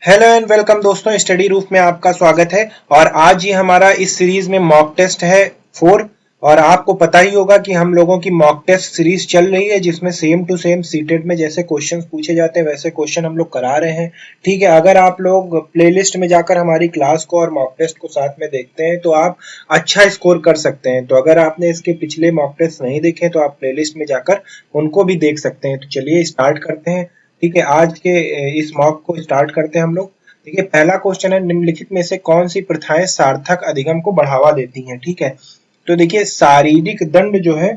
Hello and welcome दोस्तों, study roof में आपका स्वागत है। और आज ये हमारा इस सीरीज में मॉक टेस्ट है 4। और आपको पता ही होगा कि हम लोगों की मॉक टेस्ट सीरीज चल रही है जिसमें सेम टू सेम सीटेट में जैसे क्वेश्चंस पूछे जाते हैं वैसे क्वेश्चन हम लोग करा रहे हैं। ठीक है, अगर आप लोग प्लेलिस्ट में जाकर हमारी क्लास को और मॉक टेस्ट को साथ में देखते हैं तो आप अच्छा स्कोर कर सकते हैं। तो अगर आपने इसके पिछले मॉक टेस्ट नहीं देखे तो आप प्लेलिस्ट में जाकर उनको भी देख सकते हैं। तो चलिए स्टार्ट करते हैं। ठीक है, आज के इस मॉक को स्टार्ट करते हैं हम लोग। देखिए, पहला क्वेश्चन है, निम्नलिखित में से कौन सी प्रथाएं सार्थक अधिगम को बढ़ावा देती हैं। ठीक है, तो देखिए शारीरिक दंड जो है,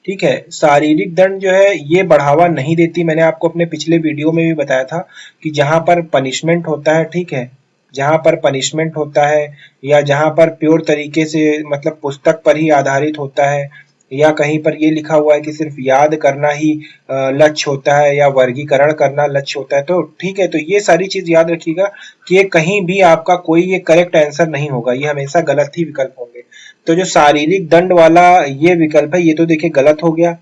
ठीक है, शारीरिक दंड जो है ये बढ़ावा नहीं देती। मैंने आपको अपने पिछले वीडियो में भी बताया था कि जहां पर पनिशमेंट होता है, ठीक है, जहां पर पनिशमेंट होता है या जहां पर प्योर तरीके से मतलब पुस्तक पर ही आधारित होता है या कहीं पर ये लिखा हुआ है कि सिर्फ याद करना ही लक्ष्य होता है या वर्गीकरण करना लक्ष्य होता है, तो ठीक है, तो ये सारी चीज याद रखिएगा कि ये कहीं भी आपका कोई ये करेक्ट आंसर नहीं होगा, ये हमेशा गलत ही विकल्प होंगे। तो जो शारीरिक दंड वाला ये विकल्प है ये तो देखिए गलत हो गया।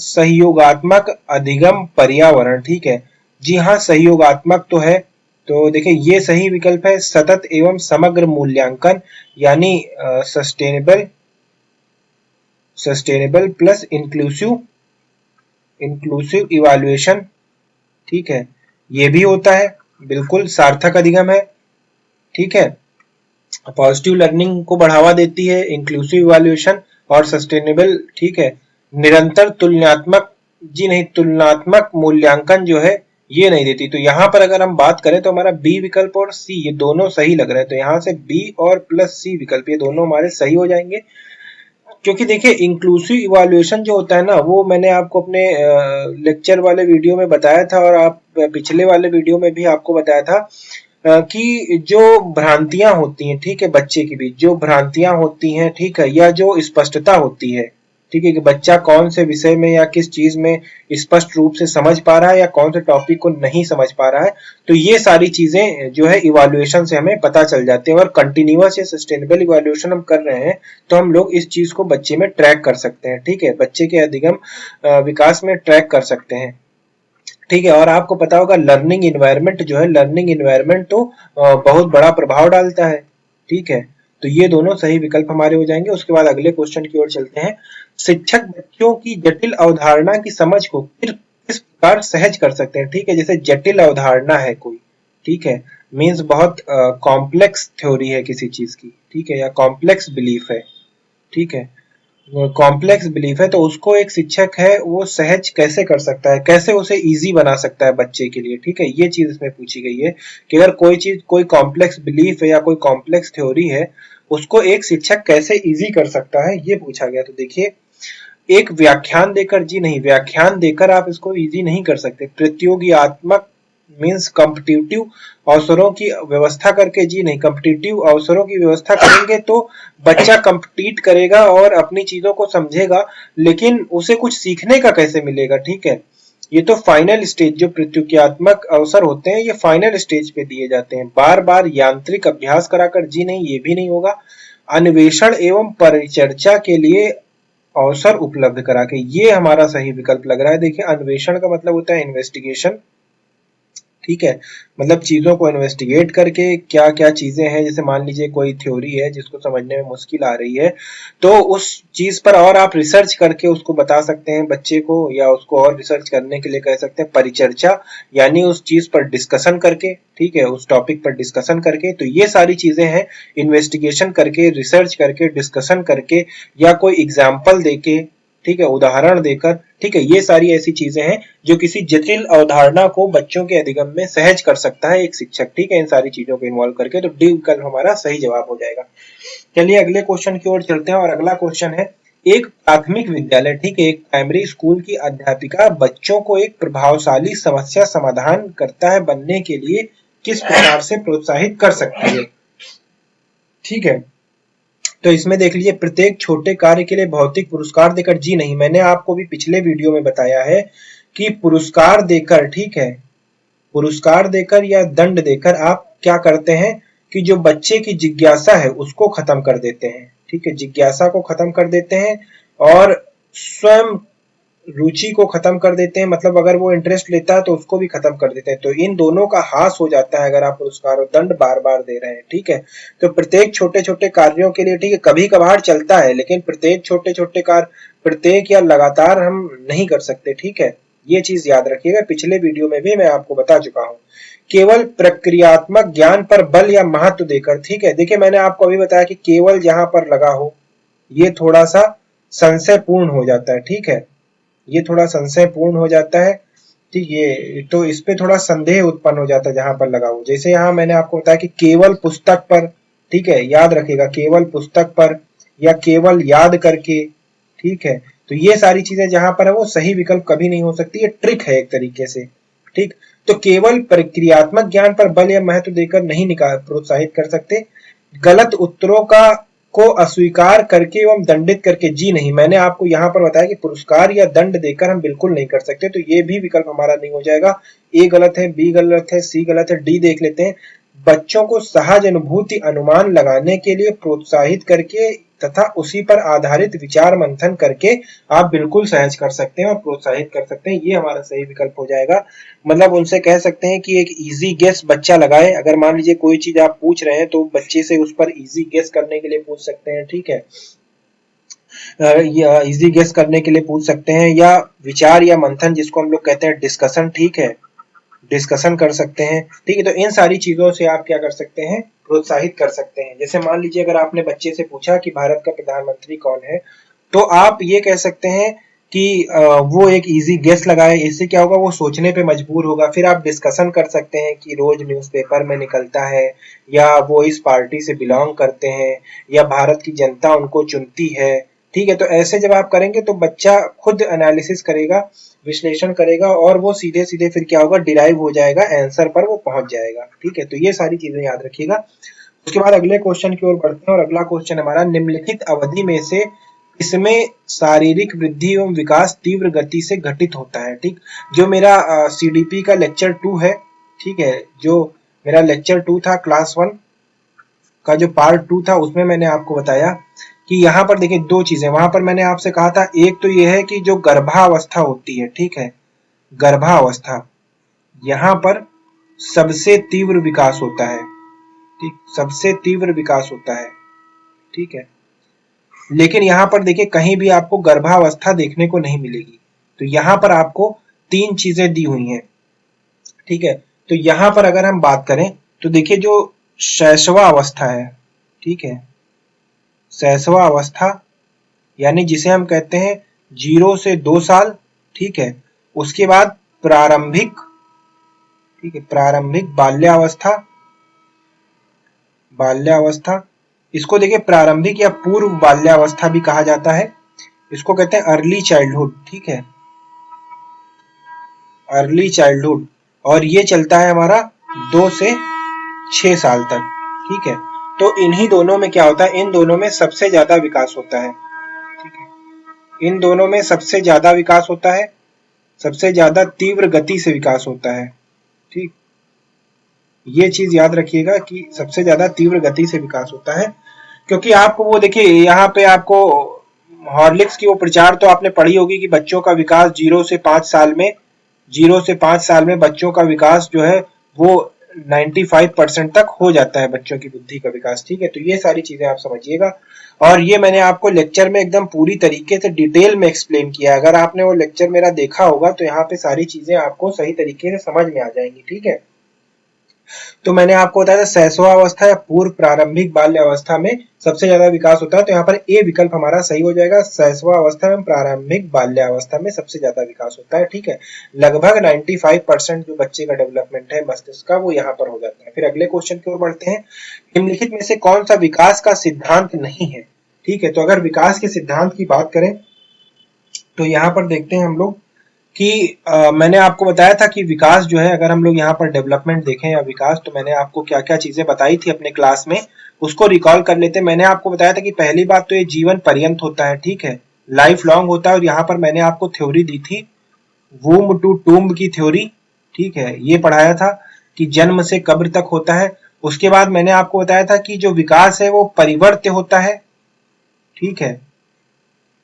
सहयोगात्मक अधिगम पर्यावरण, ठीक है, जी हाँ, सहयोगात्मक तो है। तो देखिए ये सही विकल्प है। सतत एवं समग्र मूल्यांकन यानी sustainable plus inclusive inclusive evaluation, ठीक है, ये भी होता है, बिल्कुल सार्थक अधिगम है। ठीक है, पॉजिटिव लर्निंग को बढ़ावा देती है इंक्लूसिव इवैल्यूएशन और सस्टेनेबल, ठीक है। निरंतर तुलनात्मक, जी नहीं, तुलनात्मक मूल्यांकन जो है ये नहीं देती। तो यहाँ पर अगर हम बात करें तो हमारा बी विकल्प और सी ये दोनों सही लग रहे हैं। तो यहाँ से बी और प्लस सी विकल्प ये दोनों हमारे सही हो जाएंगे। क्योंकि देखिए इंक्लूसिव इवैल्यूएशन जो होता है ना, वो मैंने आपको अपने लेक्चर वाले वीडियो में बताया था और आप पिछले वाले वीडियो में भी आपको बताया था कि जो भ्रांतियां होती हैं, ठीक है, बच्चे के बीच जो भ्रांतियां होती हैं, ठीक है, या जो स्पष्टता होती है, ठीक है, कि बच्चा कौन से विषय में या किस चीज में स्पष्ट रूप से समझ पा रहा है या कौन से टॉपिक को नहीं समझ पा रहा है, तो ये सारी चीजें जो है इवैल्यूएशन से हमें पता चल जाती है। और कंटिन्यूअस या सस्टेनेबल इवैल्यूएशन हम कर रहे हैं तो हम लोग इस चीज को बच्चे में ट्रैक कर सकते हैं। ठीक है, बच्चे के अधिगम विकास में ट्रैक कर सकते हैं। ठीक है, और आपको पता होगा लर्निंग इन्वायरमेंट जो है, लर्निंग इन्वायरमेंट तो बहुत बड़ा प्रभाव डालता है। ठीक है, तो ये दोनों सही विकल्प हमारे हो जाएंगे। उसके बाद अगले क्वेश्चन की ओर चलते हैं। शिक्षक बच्चों की जटिल अवधारणा की समझ को किस प्रकार सहज कर सकते हैं। ठीक है, जैसे जटिल अवधारणा है कोई, ठीक है, मीन्स बहुत कॉम्प्लेक्स थ्योरी है किसी चीज की, ठीक है, या कॉम्प्लेक्स बिलीफ है, ठीक है, कॉम्प्लेक्स बिलीफ है, तो उसको एक शिक्षक है वो सहज कैसे कर सकता है, कैसे उसे इजी बना सकता है बच्चे के लिए। ठीक है, ये चीज इसमें पूछी गई है कि अगर कोई चीज कोई कॉम्प्लेक्स बिलीफ है या कोई कॉम्प्लेक्स थ्योरी है उसको एक शिक्षक कैसे इजी कर सकता है, ये पूछा गया। तो देखिए, एक व्याख्यान देकर, जी नहीं, व्याख्यान देकर आप इसको इजी नहीं कर सकते। प्रतियोगितात्मक मीन्स कॉम्पिटिटिव अवसरों की व्यवस्था करके, जी नहीं, कॉम्पिटिटिव अवसरों की व्यवस्था करेंगे तो बच्चा कम्पीट करेगा और अपनी चीजों को समझेगा, लेकिन उसे कुछ सीखने का कैसे मिलेगा। ठीक है, ये तो फाइनल स्टेज, जो प्रतियोगितात्मक अवसर होते हैं ये फाइनल स्टेज पे दिए जाते हैं। बार बार यांत्रिक अभ्यास कराकर, जी नहीं, ये भी नहीं होगा। अन्वेषण एवं परिचर्चा के लिए अवसर उपलब्ध करा के, ये हमारा सही विकल्प लग रहा है। देखिए, अन्वेषण का मतलब होता है इन्वेस्टिगेशन, ठीक है, मतलब चीजों को इन्वेस्टिगेट करके क्या क्या चीजें हैं, जैसे मान लीजिए कोई थ्योरी है जिसको समझने में मुश्किल आ रही है तो उस चीज पर और आप रिसर्च करके उसको बता सकते हैं बच्चे को, या उसको और रिसर्च करने के लिए कह सकते हैं परिचर्चा, यानी उस चीज पर डिस्कशन करके, ठीक है, उस टॉपिक पर डिस्कशन करके। तो ये सारी चीजें हैं, इन्वेस्टिगेशन करके, रिसर्च करके, डिस्कशन करके, या कोई एग्जाम्पल देके, ठीक है, उदाहरण देकर, ठीक है, ये सारी ऐसी चीजें हैं जो किसी जटिल अवधारणा को बच्चों के अधिगम में सहज कर सकता है एक शिक्षक। ठीक है, इन सारी चीजों को इन्वॉल्व करके, तो डी विकल्प हमारा सही जवाब हो जाएगा। चलिए अगले क्वेश्चन की ओर चलते हैं और अगला क्वेश्चन है, एक प्राथमिक विद्यालय, ठीक है, एक प्राइमरी स्कूल की अध्यापिका बच्चों को एक प्रभावशाली समस्या समाधान करता है बनने के लिए किस प्रकार से प्रोत्साहित कर सकती है। ठीक है, तो इसमें देख लीजिए, प्रत्येक छोटे कार्य के लिए भौतिक पुरस्कार देकर, जी नहीं, मैंने आपको भी पिछले वीडियो में बताया है कि पुरस्कार देकर, ठीक है, पुरस्कार देकर या दंड देकर आप क्या करते हैं कि जो बच्चे की जिज्ञासा है उसको खत्म कर देते हैं। ठीक है, जिज्ञासा को खत्म कर देते हैं और स्वयं रुचि को खत्म कर देते हैं, मतलब अगर वो इंटरेस्ट लेता है तो उसको भी खत्म कर देते हैं। तो इन दोनों का ह्रास हो जाता है अगर आप पुरस्कार और दंड बार बार दे रहे हैं, ठीक है। तो प्रत्येक छोटे छोटे कार्यों के लिए, ठीक है, कभी कभार चलता है, लेकिन प्रत्येक छोटे छोटे कार्य प्रत्येक या लगातार हम नहीं कर सकते, ठीक है। ये चीज याद रखिएगा, पिछले वीडियो में भी मैं आपको बता चुका हूँ। केवल प्रक्रियात्मक ज्ञान पर बल या महत्व देकर, ठीक है। देखिए मैंने आपको अभी बताया कि केवल जहां पर लगा हो ये थोड़ा सा संशयपूर्ण हो जाता है, ठीक है। ये थोड़ा संशयपूर्ण हो जाता है, ठीक है। तो इस पे थोड़ा संदेह उत्पन्न हो जाता है जहां पर लगा हो। जैसे यहाँ मैंने आपको बताया कि केवल पुस्तक पर, ठीक है, याद रखिएगा, केवल पुस्तक पर या केवल याद करके, ठीक है। तो ये सारी चीजें जहां पर है वो सही विकल्प कभी नहीं हो सकती, ये ट्रिक है एक तरीके से, ठीक। तो केवल प्रक्रियात्मक ज्ञान पर बल या महत्व देकर नहीं निकाल प्रोत्साहित कर सकते। गलत उत्तरों का को अस्वीकार करके एवं दंडित करके, जी नहीं, मैंने आपको यहाँ पर बताया कि पुरस्कार या दंड देकर हम बिल्कुल नहीं कर सकते। तो ये भी विकल्प हमारा नहीं हो जाएगा। ए गलत है, बी गलत है, सी गलत है, डी देख लेते हैं। बच्चों को सहज अनुभूति अनुमान लगाने के लिए प्रोत्साहित करके तथा उसी पर आधारित विचार मंथन करके आप बिल्कुल सहज कर सकते हैं और प्रोत्साहित कर सकते हैं। ये हमारा सही विकल्प हो जाएगा। मतलब उनसे कह सकते हैं कि एक इजी गेस बच्चा लगाए। अगर मान लीजिए कोई चीज आप पूछ रहे हैं तो बच्चे से उस पर इजी गेस करने के लिए पूछ सकते हैं, ठीक है। या इजी गेस करने के लिए पूछ सकते हैं, या विचार या मंथन जिसको हम लोग कहते हैं डिस्कशन, ठीक है, डिस्कशन कर सकते हैं, ठीक है। तो इन सारी चीजों से आप क्या कर सकते हैं, प्रोत्साहित कर सकते हैं। जैसे मान लीजिए अगर आपने बच्चे से पूछा कि भारत का प्रधानमंत्री कौन है, तो आप ये कह सकते हैं कि वो एक इजी गेस लगाए। इससे क्या होगा, वो सोचने पे मजबूर होगा। फिर आप डिस्कशन कर सकते हैं कि रोज न्यूज़पेपर में निकलता है, या वो इस पार्टी से बिलोंग करते हैं, या भारत की जनता उनको चुनती है, ठीक है। तो ऐसे जब आप करेंगे तो बच्चा खुद एनालिसिस करेगा, विश्लेषण करेगा, और वो सीधे सीधे फिर क्या होगा, डिराइव हो जाएगा, आंसर पर वो पहुंच जाएगा, ठीक है। तो ये सारी चीजें याद रखिएगा। उसके बाद अगले क्वेश्चन की ओर बढ़ते हैं, और अगला क्वेश्चन हमारा, निम्नलिखित अवधि में से इसमें शारीरिक वृद्धि एवं विकास तीव्र गति से घटित होता है, ठीक। जो मेरा सीडीपी का लेक्चर 2 है, ठीक है, जो मेरा लेक्चर 2 था क्लास 1 का जो पार्ट 2 था, उसमें मैंने आपको बताया कि यहाँ पर देखिए दो चीजें, वहां पर मैंने आपसे कहा था, एक तो ये है कि जो गर्भावस्था होती है, ठीक है, गर्भावस्था, यहाँ पर सबसे तीव्र विकास होता है, ठीक, सबसे तीव्र विकास होता है, ठीक है। लेकिन यहाँ पर देखिए कहीं भी आपको गर्भावस्था देखने को नहीं मिलेगी। तो यहाँ पर आपको तीन चीजें दी हुई हैं, ठीक है। तो यहाँ पर अगर हम बात करें तो देखिए जो शैशवावस्था है, ठीक है, शैशवावस्था यानी जिसे हम कहते हैं 0 से 2 साल, ठीक है। उसके बाद प्रारंभिक, ठीक है, प्रारंभिक बाल्यावस्था, बाल्यावस्था, इसको देखिए प्रारंभिक या पूर्व बाल्यावस्था भी कहा जाता है। इसको कहते हैं अर्ली चाइल्डहुड, ठीक है, अर्ली चाइल्डहुड। और ये चलता है हमारा 2 से 6 साल तक, ठीक है। तो इन्हीं दोनों में क्या होता है, इन दोनों में सबसे ज्यादा विकास होता है, ठीक है। इन दोनों में सबसे ज्यादा विकास होता है, सबसे ज्यादा तीव्र गति से विकास होता है, ठीक। ये चीज याद रखिएगा कि सबसे ज्यादा तीव्र गति से विकास होता है। क्योंकि आपको वो देखिए यहाँ पे आपको हॉर्लिक्स की वो प्रचार तो आपने पढ़ी होगी कि बच्चों का विकास 0 से 5 साल में, 0 से 5 साल में बच्चों का विकास जो है वो 95% तक हो जाता है, बच्चों की बुद्धि का विकास, ठीक है। तो ये सारी चीजें आप समझिएगा, और ये मैंने आपको लेक्चर में एकदम पूरी तरीके से डिटेल में एक्सप्लेन किया है। अगर आपने वो लेक्चर मेरा देखा होगा तो यहाँ पे सारी चीजें आपको सही तरीके से समझ में आ जाएंगी, ठीक है। तो मैंने आपको बताया था शैशवावस्था या पूर्व प्रारंभिक बाल्यावस्था में सबसे ज्यादा विकास होता है। तो यहाँ पर ए विकल्प हमारा सही हो जाएगा, शैशवावस्था में प्रारंभिक बाल्यावस्था में सबसे ज्यादा विकास होता है, ठीक है। लगभग 95% जो बच्चे का डेवलपमेंट है मस्तिष्क का, वो यहाँ पर हो जाता है। फिर अगले क्वेश्चन की ओर बढ़ते हैं, निम्नलिखित में से कौन सा विकास का सिद्धांत नहीं है, ठीक है। तो अगर विकास के सिद्धांत की बात करें तो यहाँ पर देखते हैं हम लोग कि मैंने आपको बताया था कि विकास जो है, अगर हम लोग यहाँ पर डेवलपमेंट देखें या विकास, तो मैंने आपको क्या क्या चीजें बताई थी अपने क्लास में, उसको रिकॉल कर लेते हैं। मैंने आपको बताया था कि पहली बात तो ये जीवन पर्यंत होता है, ठीक है, लाइफ लॉन्ग होता है। और यहाँ पर मैंने आपको थ्योरी दी थी, वूम्ब टू टूम्ब की थ्योरी, ठीक है, ये पढ़ाया था कि जन्म से कब्र तक होता है। उसके बाद मैंने आपको बताया था कि जो विकास है वो परिवर्त्य होता है, ठीक है,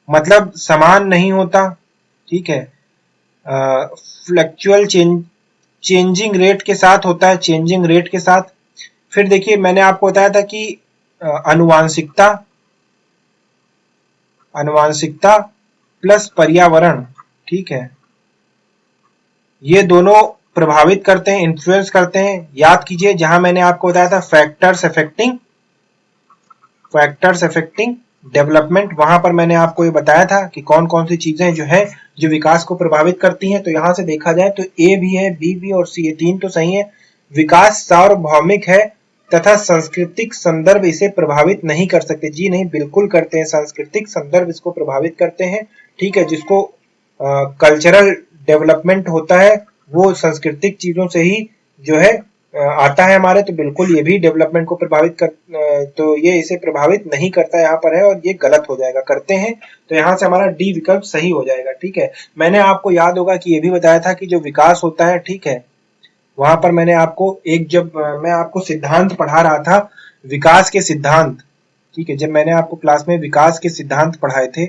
मतलब समान नहीं होता, ठीक है, फ्लक्चुअल चेंजिंग रेट के साथ होता है, चेंजिंग रेट के साथ। फिर देखिए मैंने आपको बताया था कि अनुवांशिकता, अनुवांशिकता प्लस पर्यावरण, ठीक है, ये दोनों प्रभावित करते हैं, इन्फ्लुएंस करते हैं। याद कीजिए जहां मैंने आपको बताया था फैक्टर्स अफेक्टिंग डेवलपमेंट, वहां पर मैंने आपको ये बताया था कि कौन कौन सी चीजें जो है जो विकास को प्रभावित करती हैं। तो यहां से देखा जाए तो ए भी है, बी भी और सी, ये तीन तो सही है। विकास सार्वभौमिक है तथा सांस्कृतिक संदर्भ इसे प्रभावित नहीं कर सकते। जी नहीं, बिल्कुल करते हैं, सांस्कृतिक संदर्भ इसको प्रभावित करते हैं, ठीक है। जिसको कल्चरल डेवलपमेंट होता है वो सांस्कृतिक चीजों से ही जो है आता है हमारे, तो बिल्कुल ये भी डेवलपमेंट को प्रभावित कर, तो ये इसे प्रभावित नहीं करता यहाँ पर है, और ये गलत हो जाएगा, करते हैं। तो यहाँ से हमारा डी विकल्प सही हो जाएगा, ठीक है। मैंने आपको याद होगा कि ये भी बताया था कि जो विकास होता है, ठीक है, वहां पर मैंने आपको एक, जब मैं आपको सिद्धांत पढ़ा रहा था, विकास के सिद्धांत, ठीक है, जब मैंने आपको क्लास में विकास के सिद्धांत पढ़ाए थे,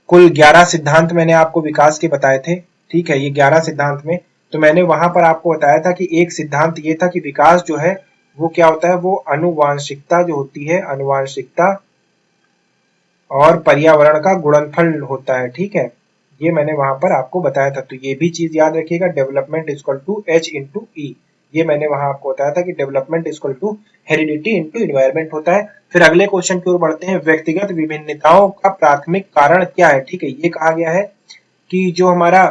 कुल 11 सिद्धांत मैंने आपको विकास के बताए थे, ठीक है, ये 11 सिद्धांत में, तो मैंने वहां पर आपको बताया था कि एक सिद्धांत ये था कि विकास जो है वो क्या होता है, वो अनुवांशिकता जो होती है, अनुवांशिकता और पर्यावरण का गुणनफल होता है, ठीक है। ये मैंने वहां पर आपको बताया था, तो ये भी चीज याद रखिएगा, development equal to H into E. ये मैंने वहां आपको बताया था कि development equal to heredity into environment होता है। फिर अगले क्वेश्चन की ओर बढ़ते हैं, व्यक्तिगत विभिन्नताओं का प्राथमिक कारण क्या है, ठीक है। ये कहा गया है कि जो हमारा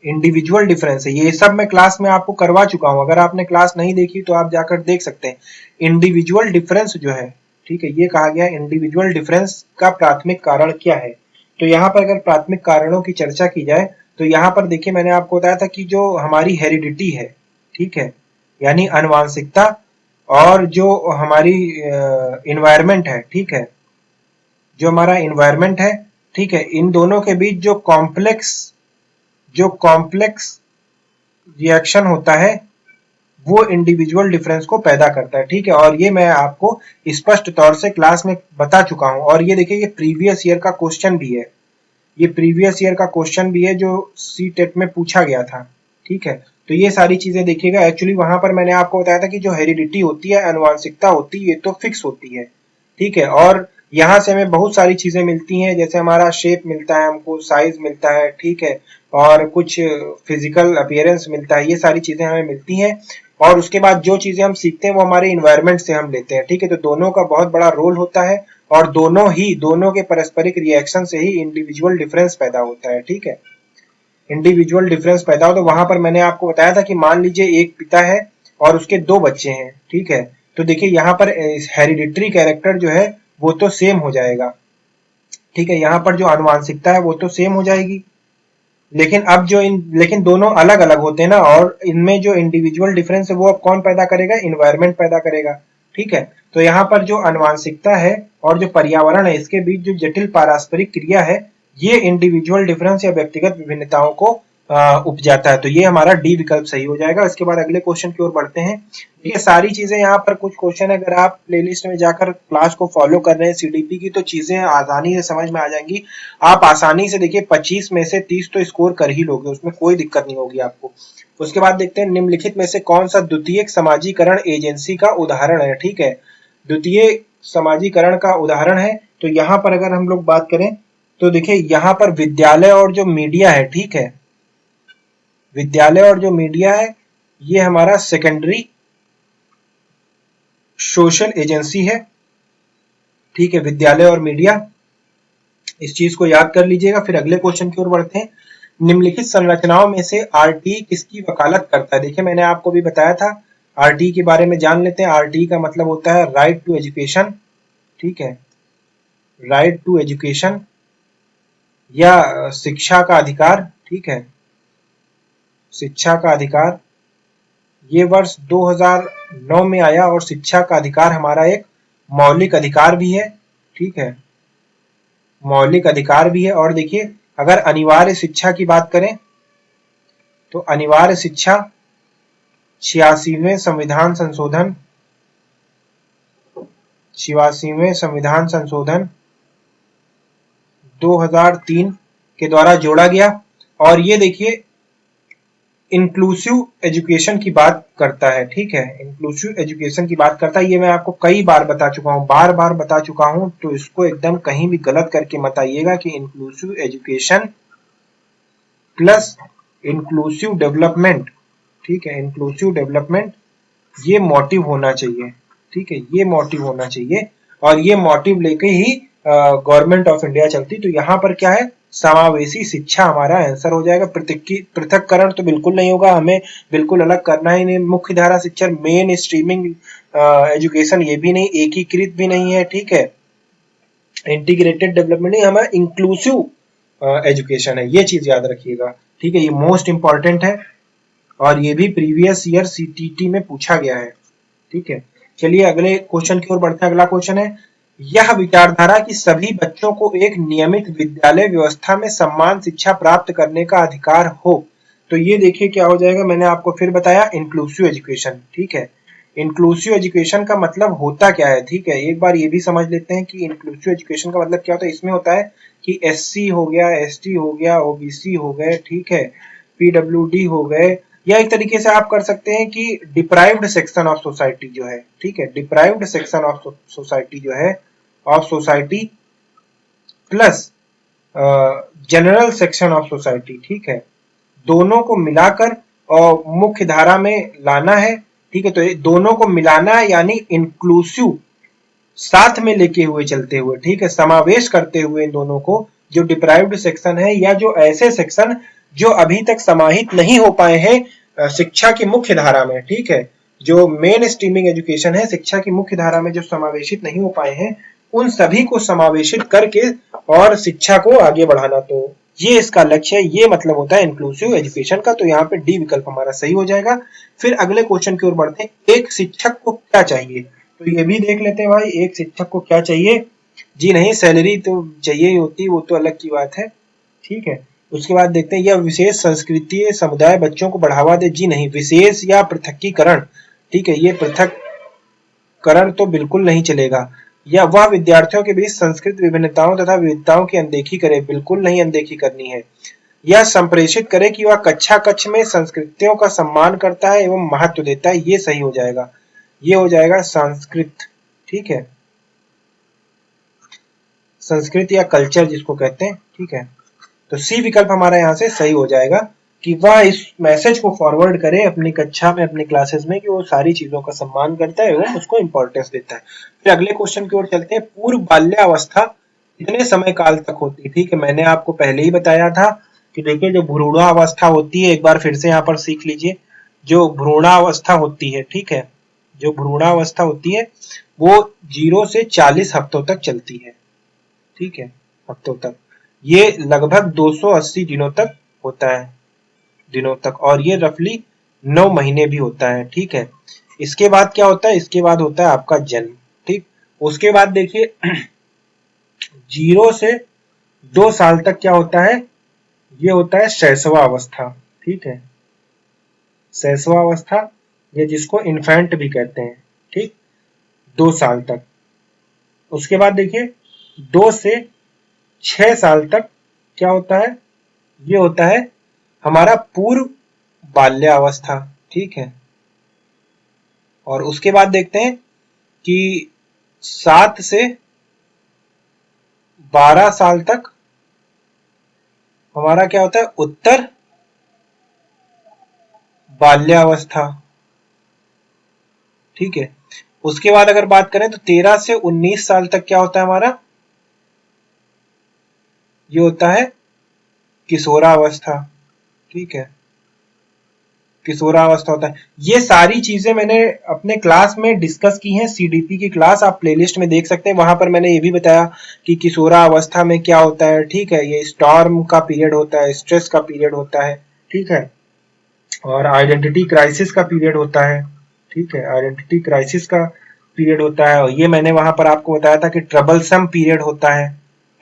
इंडिविजुअल डिफरेंस है, ये सब मैं क्लास में आपको करवा चुका हूं, अगर आपने क्लास नहीं देखी तो आप जाकर देख सकते हैं। इंडिविजुअल डिफरेंस जो है, ठीक है, ये कहा गया है इंडिविजुअल डिफरेंस का प्राथमिक कारण क्या है। तो यहाँ पर अगर प्राथमिक कारणों की चर्चा की जाए तो यहाँ पर देखिए मैंने आपको बताया था कि जो हमारी हेरिडिटी है, ठीक है, यानी आनुवांशिकता, और जो हमारी इन्वायरमेंट है, ठीक है, जो हमारा इन्वायरमेंट है, ठीक है, इन दोनों के बीच जो कॉम्प्लेक्स रिएक्शन होता है वो इंडिविजुअल डिफरेंस को पैदा करता है, ठीक है। और ये मैं आपको स्पष्ट तौर से क्लास में बता चुका हूं। और ये देखिए ये प्रीवियस ईयर का क्वेश्चन भी है, ये प्रीवियस ईयर का क्वेश्चन भी है जो सी टेट में पूछा गया था, ठीक है। तो ये सारी चीजें देखिएगा, एक्चुअली वहां पर मैंने आपको बताया था कि जो हेरिडिटी होती है, आनुवांशिकता होती है, ये तो फिक्स होती है, ठीक है। और यहाँ से हमें बहुत सारी चीजें मिलती हैं, जैसे हमारा शेप मिलता है, हमको साइज मिलता है, ठीक है, और कुछ फिजिकल अपीयरेंस मिलता है, ये सारी चीजें हमें मिलती हैं। और उसके बाद जो चीजें हम सीखते हैं वो हमारे इन्वायरमेंट से हम लेते हैं, ठीक है। तो दोनों का बहुत बड़ा रोल होता है, और दोनों के पारस्परिक रिएक्शन से ही इंडिविजुअल डिफरेंस पैदा होता है, ठीक है। इंडिविजुअल डिफरेंस पैदा हो, तो वहां पर मैंने आपको बताया था कि मान लीजिए एक पिता है और उसके 2 बच्चे हैं, ठीक है। तो देखिए यहाँ पर हेरिडिटरी कैरेक्टर जो है वो तो सेम हो जाएगा, ठीक है, यहाँ पर जो आनुवांशिकता है वो तो सेम हो जाएगी, लेकिन दोनों अलग अलग होते हैं ना, और इनमें जो इंडिविजुअल डिफरेंस है वो अब कौन पैदा करेगा, इन्वायरमेंट पैदा करेगा, ठीक है। तो यहाँ पर जो आनुवांशिकता है और जो पर्यावरण है, इसके बीच जो जटिल पारस्परिक क्रिया है, ये इंडिविजुअल डिफरेंस या व्यक्तिगत विभिन्नताओं को उपजाता है। तो ये हमारा डी विकल्प सही हो जाएगा। इसके बाद अगले क्वेश्चन की ओर बढ़ते हैं। ये सारी चीजें यहाँ पर कुछ क्वेश्चन अगर आप प्लेलिस्ट में जाकर क्लास को फॉलो कर रहे हैं सीडीपी की, तो चीजें आसानी से समझ में आ जाएंगी। आप आसानी से देखिए 25 में से 30 तो स्कोर कर ही लोगे, उसमें कोई दिक्कत नहीं होगी आपको। उसके बाद देखते हैं निम्नलिखित में से कौन सा द्वितीयक समाजीकरण एजेंसी का उदाहरण है, ठीक है। द्वितीय समाजीकरण का उदाहरण है, तो यहाँ पर अगर हम लोग बात करें तो देखिए यहाँ पर विद्यालय और जो मीडिया है, ठीक है, विद्यालय और जो मीडिया है ये हमारा सेकेंडरी सोशल एजेंसी है, ठीक है, विद्यालय और मीडिया, इस चीज को याद कर लीजिएगा। फिर अगले क्वेश्चन की ओर बढ़ते हैं। निम्नलिखित संरचनाओं में से आरटी किसकी वकालत करता है। देखिए मैंने आपको भी बताया था, आरटी के बारे में जान लेते हैं। आरटी का मतलब होता है राइट टू एजुकेशन, ठीक है, राइट टू एजुकेशन या शिक्षा का अधिकार, ठीक है, शिक्षा का अधिकार। ये वर्ष 2009 में आया, और शिक्षा का अधिकार हमारा एक मौलिक अधिकार भी है, ठीक है, मौलिक अधिकार भी है। और देखिए अगर अनिवार्य शिक्षा की बात करें तो अनिवार्य शिक्षा 86वें संविधान संशोधन 2003 के द्वारा जोड़ा गया। और ये देखिए इंक्लूसिव एजुकेशन की बात करता है, ठीक है, इंक्लूसिव एजुकेशन की बात करता है। ये मैं आपको कई बार बता चुका हूँ, बार बार बता चुका हूँ, तो इसको एकदम कहीं भी गलत करके मत आइएगा कि inclusive education plus inclusive development, ठीक है, इंक्लूसिव डेवलपमेंट ये मोटिव होना चाहिए, ठीक है, ये मोटिव होना चाहिए और ये मोटिव लेके ही गवर्नमेंट ऑफ इंडिया चलती। तो यहाँ पर क्या है, समावेशी शिक्षा हमारा आंसर हो जाएगा। पृथक्करण तो बिल्कुल नहीं होगा, हमें बिल्कुल अलग करना ही नहीं। मुख्य धारा शिक्षा, मेन स्ट्रीमिंग एजुकेशन ये भी नहीं, एकीकृत भी नहीं है, ठीक है, इंटीग्रेटेड डेवलपमेंट नहीं, हमारा इंक्लूसिव एजुकेशन है, ये चीज याद रखिएगा, ठीक है, ये मोस्ट इंपॉर्टेंट है और ये भी प्रीवियस ईयर सीटीटी में पूछा गया है, ठीक है। चलिए अगले क्वेश्चन की ओर बढ़ते हैं। अगला क्वेश्चन है, यह विचारधारा कि सभी बच्चों को एक नियमित विद्यालय व्यवस्था में सम्मान शिक्षा प्राप्त करने का अधिकार हो। तो ये देखिए क्या हो जाएगा, मैंने आपको फिर बताया इंक्लूसिव एजुकेशन, ठीक है। इंक्लूसिव एजुकेशन का मतलब होता क्या है, ठीक है, एक बार ये भी समझ लेते हैं कि इंक्लूसिव एजुकेशन का मतलब क्या होता है। इसमें होता है कि एससी हो गया, एसटी हो गया, ओबीसी हो गए, ठीक है, पीडब्ल्यूडी हो गए, या एक तरीके से आप कर सकते हैं कि डिप्राइव्ड सेक्शन ऑफ सोसाइटी जो है, ठीक है, डिप्राइव्ड सेक्शन ऑफ सोसाइटी जो है, of society plus general section of society, ठीक है, दोनों को मिलाकर और मुख्य धारा में लाना है, ठीक है। तो दोनों को मिलाना है यानी इंक्लूसिव, साथ में लेके हुए चलते हुए, ठीक है, समावेश करते हुए इन दोनों को, जो डिप्राइव्ड सेक्शन है या जो ऐसे सेक्शन जो अभी तक समाहित नहीं हो पाए हैं शिक्षा की मुख्य धारा में, ठीक है, जो मेन स्ट्रीमिंग एजुकेशन है, शिक्षा की मुख्य धारा में जो समावेशित नहीं हो पाए हैं, उन सभी को समावेशित करके और शिक्षा को आगे बढ़ाना। तो ये इसका लक्ष्य है, ये मतलब होता है इंक्लूसिव एजुकेशन का। तो यहाँ पे डी विकल्प हमारा सही हो जाएगा। फिर अगले क्वेश्चन की ओर बढ़ते हैं, एक शिक्षक को क्या चाहिए, तो ये भी देख लेते हैं भाई, एक शिक्षक को क्या चाहिए। जी नहीं, सैलरी तो चाहिए ही होती है, वो तो अलग की बात है, ठीक है। उसके बाद देखते हैं, यह विशेष संस्कृतीय समुदाय बच्चों को बढ़ावा दे। जी नहीं, विशेष या पृथकीकरण, ठीक है, ये पृथक्करण तो बिल्कुल नहीं चलेगा। या वह विद्यार्थियों के बीच संस्कृत विभिन्नताओं तथा विविधताओं की अनदेखी करे, बिल्कुल नहीं अनदेखी करनी है। यह संप्रेषित करे कि वह कक्षा कक्ष में संस्कृतियों का सम्मान करता है एवं महत्व देता है, ये सही हो जाएगा, ये हो जाएगा संस्कृत, ठीक है, संस्कृत या कल्चर जिसको कहते हैं, ठीक है। तो सी विकल्प हमारा यहाँ से सही हो जाएगा कि वह इस मैसेज को फॉरवर्ड करे अपनी कक्षा में, अपनी क्लासेस में, कि वो सारी चीजों का सम्मान करता है एवं उसको इंपॉर्टेंस देता है। फिर अगले क्वेश्चन की ओर चलते हैं, पूर्व बाल्यावस्था कितने समय काल तक होती है, ठीक है, मैंने आपको पहले ही बताया था कि देखिए जो भ्रूणावस्था होती है, एक बार फिर से यहाँ पर सीख लीजिए, जो भ्रूणावस्था होती है, ठीक है, जो भ्रूणावस्था होती है वो 0 से 40 हफ्तों तक चलती है, ठीक है, हफ्तों तक, ये लगभग 280 दिनों तक होता है, दिनों तक, और ये रफली 9 महीने भी होता है, ठीक है। इसके बाद क्या होता है, इसके बाद होता है आपका जन्म, ठीक। उसके बाद देखिए 0 से 2 साल तक क्या होता है, ये होता है शैशवावस्था, ठीक है, शैशवावस्था, ये जिसको इन्फेंट भी कहते हैं, ठीक, 2 साल तक। उसके बाद देखिए 2 से 6 साल तक क्या होता है, ये होता है हमारा पूर्व बाल्यावस्था, ठीक है। और उसके बाद देखते हैं कि 7 से 12 साल तक हमारा क्या होता है, उत्तर बाल्यावस्था, ठीक है। उसके बाद अगर बात करें तो 13 से 19 साल तक क्या होता है हमारा, ये होता है किशोरावस्था, ठीक है, किशोरावस्था होता है। ये सारी चीजें मैंने अपने क्लास में डिस्कस की हैं, सीडीपी की क्लास आप प्लेलिस्ट में देख सकते हैं, वहां पर मैंने ये भी बताया कि किशोरावस्था में क्या होता है, ठीक है, ये स्टॉर्म का पीरियड होता है, स्ट्रेस का पीरियड होता है, ठीक है, और आइडेंटिटी क्राइसिस का पीरियड होता है, ठीक है, आइडेंटिटी क्राइसिस का पीरियड होता है, और ये मैंने वहां पर आपको बताया था कि ट्रबलसम पीरियड होता है,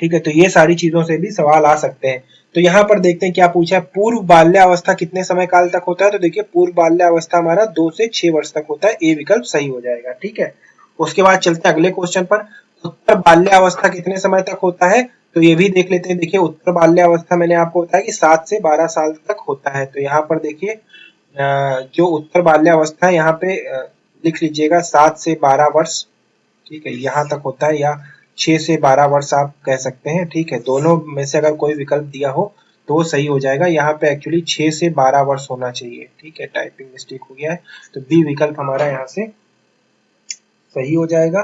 ठीक है। तो ये सारी चीजों से भी सवाल आ सकते हैं। तो यहाँ पर देखते हैं क्या पूछा है, पूर्व बाल्यावस्था कितने समय काल तक होता है, तो देखिए पूर्व बाल्यावस्था हमारा 2 से 6 वर्ष तक होता है, ए विकल्प सही हो जाएगा, ठीक है। उसके बाद चलते हैं अगले क्वेश्चन पर, उत्तर बाल्यावस्था कितने समय तक होता है, तो ये भी देख लेते हैं। देखिए उत्तर बाल्यावस्था मैंने आपको बताया कि 7 से 12 साल तक होता है। तो यहाँ पर देखिए जो उत्तर बाल्यावस्था है यहाँ पे लिख लीजिएगा 7 से 12 वर्ष, ठीक है, यहाँ तक होता है, या 6 से 12 वर्ष आप कह सकते हैं, ठीक है। दोनों में से अगर कोई विकल्प दिया हो तो वो सही हो जाएगा। यहाँ पे एक्चुअली 6 से 12 वर्ष होना चाहिए, ठीक है, टाइपिंग मिस्टेक हो गया है। तो बी विकल्प हमारा यहाँ से सही हो जाएगा,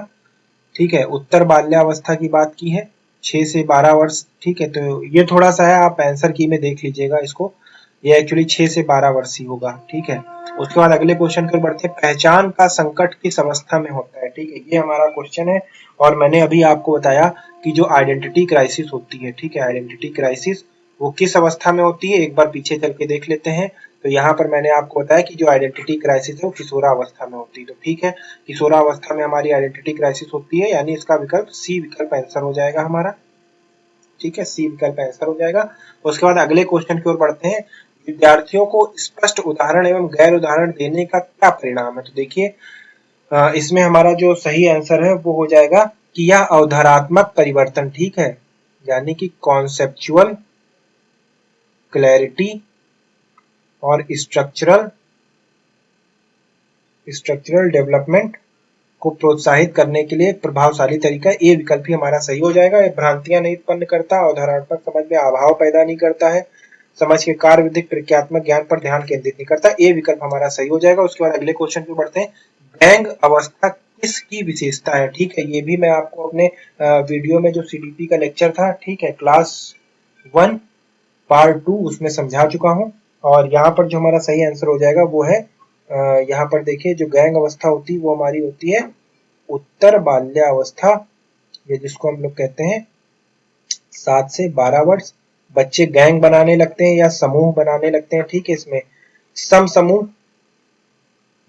ठीक है। उत्तर बाल्यावस्था की बात की है 6 से 12 वर्ष, ठीक है। तो ये थोड़ा सा है, आप आंसर की में देख लीजिएगा इसको, ये एक्चुअली 6 से 12 वर्ष ही होगा, ठीक है। उसके बाद अगले क्वेश्चन पर बढ़ते हैं। पहचान का संकट किस अवस्था में होता है, ठीक है, ये हमारा क्वेश्चन है। और मैंने अभी आपको बताया कि जो आइडेंटिटी क्राइसिस होती है, ठीक है, आइडेंटिटी क्राइसिस वो किस अवस्था में होती है, एक बार पीछे चल के देख लेते हैं। तो यहाँ पर मैंने आपको बताया कि जो आइडेंटिटी क्राइसिस है वो किशोरावस्था में होती है। तो ठीक है, किशोरावस्था में हमारी आइडेंटिटी क्राइसिस होती है, यानी इसका विकल्प सी विकल्प आंसर हो जाएगा हमारा, ठीक है, सी विकल्प आंसर हो जाएगा। उसके बाद अगले क्वेश्चन की ओर बढ़ते हैं। विद्यार्थियों को स्पष्ट उदाहरण एवं गैर उदाहरण देने का क्या परिणाम है। तो देखिए इसमें हमारा जो सही आंसर है वो हो जाएगा कि यह अवधारणात्मक परिवर्तन, ठीक है, यानी कि कॉन्सेप्चुअल क्लैरिटी और स्ट्रक्चरल डेवलपमेंट को प्रोत्साहित करने के लिए एक प्रभावशाली तरीका है। ए विकल्प ही हमारा सही हो जाएगा। ये भ्रांतियां नहीं उत्पन्न करता, अवधारणात्मक समझ में अभाव पैदा नहीं करता है, समझ के कार्य विधिक प्रक्रियात्मक ज्ञान पर ध्यान केंद्रित नहीं करता। ए विकल्प हमारा सही हो जाएगा। उसके बाद अगले क्वेश्चन पे बढ़ते हैं। गैंग अवस्था किसकी विशेषता है, ठीक है, ये भी मैं आपको अपने वीडियो में जो सीडीपी का लेक्चर था, ठीक है, क्लास 1 पार्ट 2 उसमें समझा चुका हूँ। और यहाँ पर जो हमारा सही आंसर हो जाएगा वो है यहाँ पर देखिए जो गैंग अवस्था होती है वो हमारी होती है उत्तर बाल्यावस्था, ये जिसको हम लोग कहते हैं 7 से 12 वर्ष। बच्चे गैंग बनाने लगते हैं या समूह बनाने लगते हैं, ठीक है। इसमें सम समूह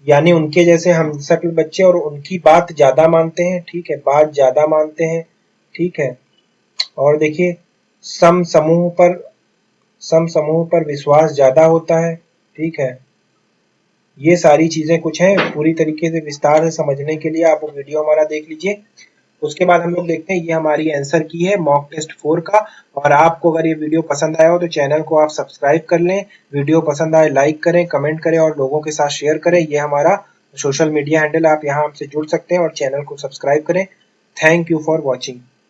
यानी उनके जैसे हम शक्ल बच्चे और उनकी बात ज्यादा मानते हैं, ठीक है, बात ज्यादा मानते हैं, ठीक है। और देखिए सम समूह पर विश्वास ज्यादा होता है, ठीक है। ये सारी चीजें कुछ हैं, पूरी तरीके से विस्तार से समझने के लिए आप वीडियो हमारा देख लीजिए। उसके बाद हम लोग देखते हैं, ये हमारी आंसर की है मॉक टेस्ट 4 का। और आपको अगर ये वीडियो पसंद आया हो तो चैनल को आप सब्सक्राइब कर लें, वीडियो पसंद आए लाइक करें, कमेंट करें और लोगों के साथ शेयर करें। ये हमारा सोशल मीडिया हैंडल, आप यहाँ हमसे जुड़ सकते हैं और चैनल को सब्सक्राइब करें। Thank you for watching.